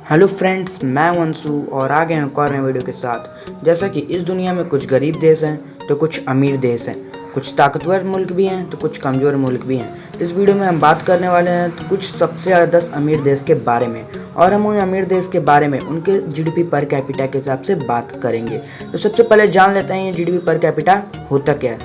Hello friends, मैं वंशु और आ गए हैं एक और नए वीडियो के साथ। जैसा कि इस दुनिया में कुछ गरीब देश हैं तो कुछ अमीर देश हैं, कुछ ताकतवर मुल्क भी हैं तो कुछ कमज़ोर मुल्क भी हैं। इस वीडियो में हम बात करने वाले हैं तो कुछ सबसे ज़्यादा 10 अमीर देश के बारे में, और हम उन अमीर देश के बारे में उनके जीडीपी पर कैपिटा के हिसाब से बात करेंगे। तो सबसे पहले जान लेते हैं ये जीडीपी पर कैपिटा होता क्या है।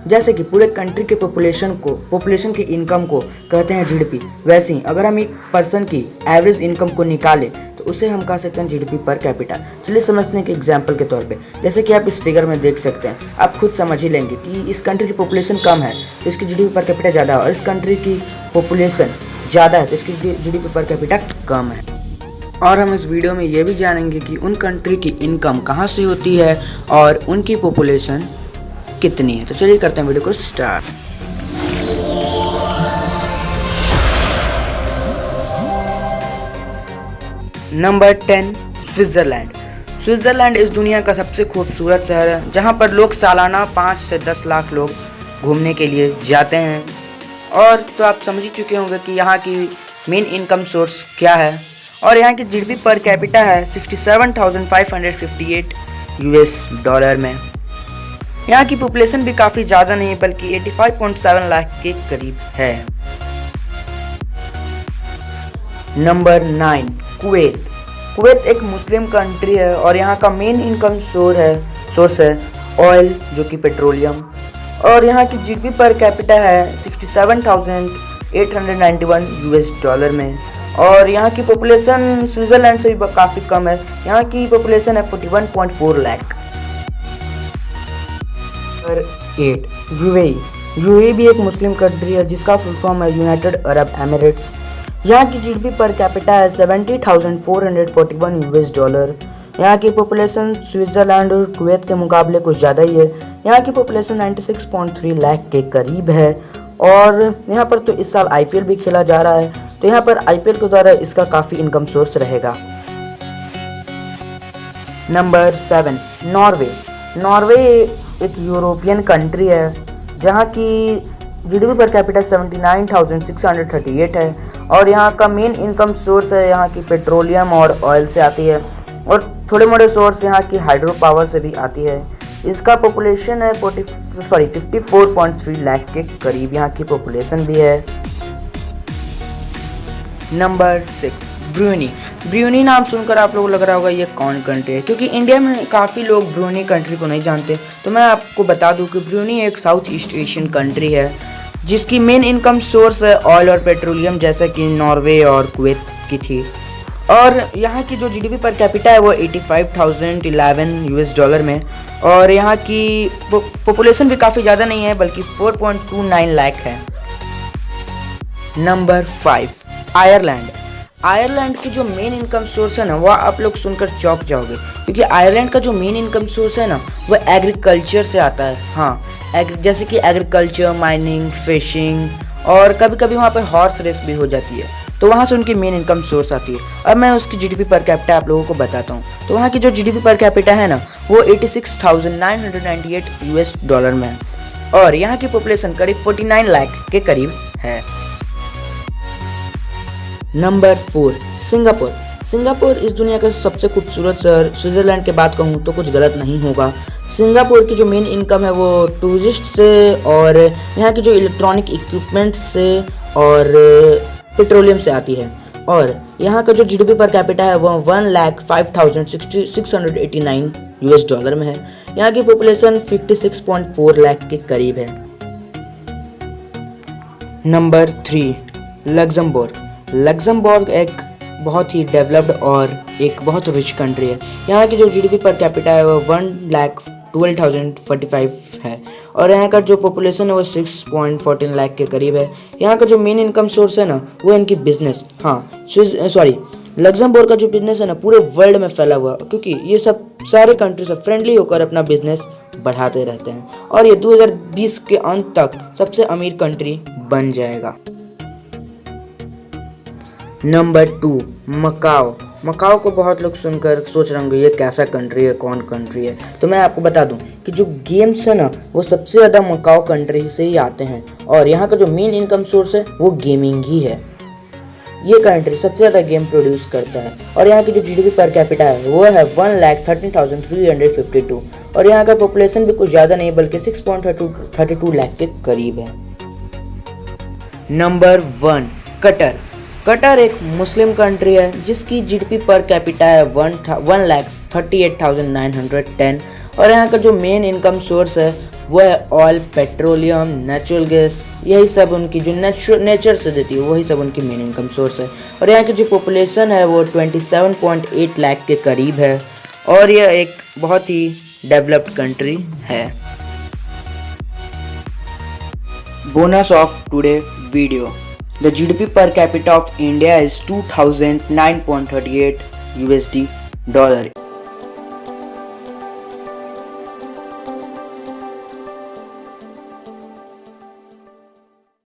जैसे कि पूरे कंट्री के पॉपुलेशन के इनकम को कहते हैं जीडीपी, वैसे ही अगर हम एक पर्सन की एवरेज इनकम को निकालें तो उसे हम कह सकते हैं जीडीपी पर कैपिटा। चलिए समझते हैं कि एग्जांपल के तौर पे, जैसे कि आप इस फिगर में देख सकते हैं, आप खुद समझ ही लेंगे कि इस कंट्री की पॉपुलेशन कम है तो इसकी जीडीपी पर कैपिटा ज़्यादा है, और इस कंट्री की पॉपुलेशन ज़्यादा है तो इसकी जीडीपी पर कैपिटा कम है। और हम इस वीडियो में ये भी जानेंगे कि उन कंट्री की इनकम कहाँ से होती है और उनकी पॉपुलेशन कितनी है। तो चलिए करते हैं वीडियो को स्टार्ट। Number 10, Switzerland. स्विट्ज़रलैंड इस दुनिया का सबसे खूबसूरत शहर है जहाँ पर लोग सालाना 5 से 10 लाख लोग घूमने के लिए जाते हैं। और तो आप समझ ही चुके होंगे कि यहाँ की मेन इनकम सोर्स क्या है। और यहाँ की जीडीपी पर कैपिटा है 67,558 यूएस डॉलर में। यहाँ की पॉपुलेशन भी काफ़ी ज़्यादा नहीं है बल्कि 85.7 लाख के करीब है। Number 9, Kuwait. कुवैत एक मुस्लिम कंट्री है और यहाँ का मेन इनकम सोर्स है ऑयल, जो कि पेट्रोलियम। और यहाँ की जीडीपी पर कैपिटा है 67,891 यूएस डॉलर में। और यहाँ की पॉपुलेशन स्विट्ज़रलैंड से भी काफ़ी कम है, यहाँ की पॉपुलेशन है 41.4 लाख। Number 8, UAE. यूएई भी एक मुस्लिम कंट्री है जिसका फुल फॉर्म है यूनाइटेड अरब एमिरेट्स। यहाँ की जीडीपी पर कैपिटा है 70,441 यूएस डॉलर। यहाँ की पॉपुलेशन स्विट्ज़रलैंड और कुवैत के मुकाबले कुछ ज़्यादा ही है, यहाँ की पॉपुलेशन 96.3 लाख के करीब है। और यहाँ पर तो इस साल आईपीएल भी खेला जा रहा है तो यहाँ पर आईपीएल के द्वारा इसका काफ़ी इनकम सोर्स रहेगा। Number 7, Norway. नॉर्वे एक यूरोपियन कंट्री है जहाँ की जीडीपी पर कैपिटा 79,638 है। और यहाँ का मेन इनकम सोर्स है यहाँ की पेट्रोलियम और ऑयल से आती है, और थोड़े मोड़े सोर्स यहाँ की हाइड्रो पावर से भी आती है। इसका पॉपुलेशन है 54.3 लाख के करीब यहाँ की पॉपुलेशन भी है। Number 6, Brunei. ब्रूनेई नाम सुनकर आप लोगों को लग रहा होगा ये कौन कंट्री है, क्योंकि इंडिया में काफ़ी लोग ब्रूनेई कंट्री को नहीं जानते। तो मैं आपको बता दूं कि ब्रूनेई एक साउथ ईस्ट एशियन कंट्री है जिसकी मेन इनकम सोर्स है ऑयल और पेट्रोलियम, जैसा कि नॉर्वे और कुवैत की थी। और यहाँ की जो जीडीपी पर कैपिटा है वो 85,011 यूएस डॉलर में। और यहाँ की पॉपुलेशन भी काफ़ी ज़्यादा नहीं है बल्कि 4.29 लाख है। Number 5, Ireland. आयरलैंड की जो मेन इनकम सोर्स है ना, वह आप लोग सुनकर चौंक जाओगे, क्योंकि आयरलैंड का जो मेन इनकम सोर्स है ना वह एग्रीकल्चर से आता है। हाँ, जैसे कि एग्रीकल्चर, माइनिंग, फिशिंग, और कभी कभी वहाँ पे हॉर्स रेस भी हो जाती है, तो वहाँ से उनकी मेन इनकम सोर्स आती है। अब मैं उसकी जीडीपी पर कैपिटा आप लोगों को बताता हूँ। तो वहाँ की जो जीडीपी पर कैपिटा है ना वो 86,998 यूएस डॉलर में है, और यहाँ की पॉपुलेशन करीब 49 लाख के करीब है। Number 4, Singapore. सिंगापुर इस दुनिया का सबसे खूबसूरत शहर। स्विट्ज़रलैंड के बात कहूँ तो कुछ गलत नहीं होगा। सिंगापुर की जो मेन इनकम है वो टूरिस्ट से और यहाँ की जो इलेक्ट्रॉनिक इक्विपमेंट्स से और पेट्रोलियम से आती है। और यहाँ का जो जीडीपी पर कैपिटा है वो 1,05,689 यूएस डॉलर में है। यहाँ की पॉपुलेशन 56.4 लाख के करीब है। Number 3, Luxembourg. लग्जमबर्ग एक बहुत ही डेवलप्ड और एक बहुत रिच कंट्री है। यहाँ की जो जीडीपी पर कैपिटा है वो 1,12,045 है, और यहाँ का जो पॉपुलेशन है वो 6.14 लाख के करीब है। यहाँ का जो मेन इनकम सोर्स है ना वो इनकी बिजनेस। हाँ, लग्जमबर्ग का जो बिजनेस है ना पूरे वर्ल्ड में फैला हुआ, क्योंकि ये सब सारे कंट्री से फ्रेंडली होकर अपना बिजनेस बढ़ाते रहते हैं, और ये 2020 के अंत तक सबसे अमीर कंट्री बन जाएगा। Number 2, Macau. मकाओ को बहुत लोग सुनकर सोच रहे होंगे ये कैसा कंट्री है, कौन कंट्री है। तो मैं आपको बता दूं कि जो गेम्स है ना वो सबसे ज़्यादा मकाओ कंट्री से ही आते हैं, और यहाँ का जो मेन इनकम सोर्स है वो गेमिंग ही है। ये कंट्री सबसे ज़्यादा गेम प्रोड्यूस करता है और यहाँ की जो जीडीपी पर कैपिटा है वो है 1,13,352 और यहाँ का पॉपुलेशन भी कुछ ज़्यादा नहीं बल्कि 6.32 लाख के करीब है। Number 1 Qatar. कतर एक मुस्लिम कंट्री है जिसकी जीडीपी पर कैपिटा है 1,38,910 और यहाँ का जो मेन इनकम सोर्स है वो है ऑयल, पेट्रोलियम, नेचुरल गैस, यही सब उनकी जो नेचर से देती है वही सब उनकी मेन इनकम सोर्स है। और यहाँ की जो पॉपुलेशन है वो 27.8 लाख के करीब है और यह एक बहुत ही डेवलप्ड कंट्री है। Bonus of today video, the GDP per capita of India is $2,009.38 USD।